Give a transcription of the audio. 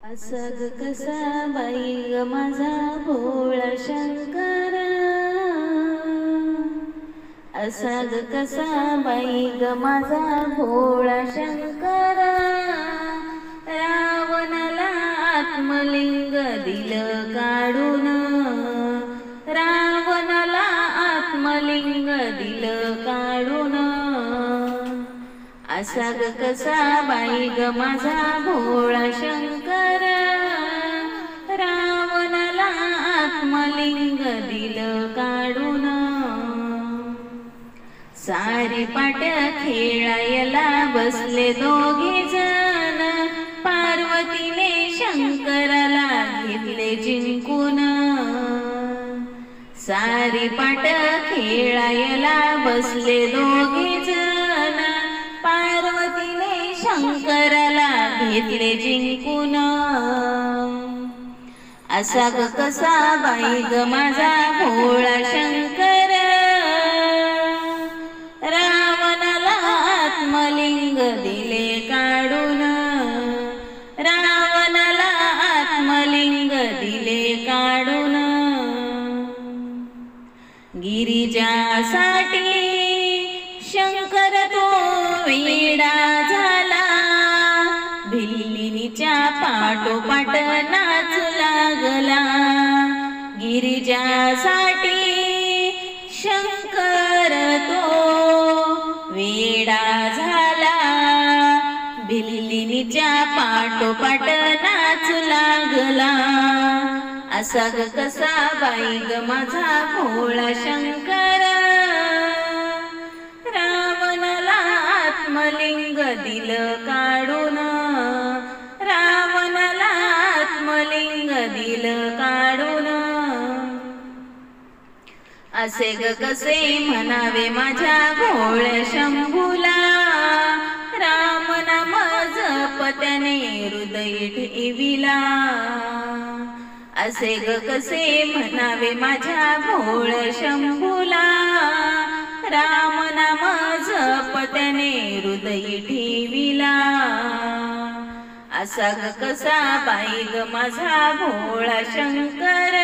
असा ग कसा बाई ग माझा भोळा शंकर, असा ग कसा बाई ग माझा भोळा शंकर, रावणाला आत्मलिंग दिलं काढून, रावणाला आत्मलिंग दिलं काढून, असा ग कसा बाई ग माझा भोळा शंकर, रावणाला आत्मलिंग दिलं काढून, सारी पाट खेळायला बसले दोघे जण, पार्वतीने शंकराला घेतले जिंकून, सारी पाट खेळायला बसले दोघे जण, पार्वतीने शंकराला घेतले जिंकून, असा ग कसा बाई ग माझा भोळा शंकर, रावणाला आत्मलिंग दिले काढून, रावणाला आत्मलिंग दिले काढून, गिरिजासाठी शंकर तो वेडा झाला, भिल्लीच्या पाठोपाठ नाचू लागला, गिरिजासाठी शंकर तो वेडा झाला, भिल्लीच्या पाठोपाठ नाचू लागला, असा ग कसा बाई ग माझा भोळा शंकर, रावणाला आत्मलिंग दिलं काढून, रावणाला आत्मलिंग दिलं काढून, असे ग कसे म्हणावे माझ्या भोळ्या शंभूला, राम नाम जपत्याने हृदय ठेविला, असे ग कसे म्हणावे माझ्या भोळ्या शंभूला, राम नाम जपत्याने हृदय ठेविला, असा ग कसा बाई ग माझा भोळा शंकर.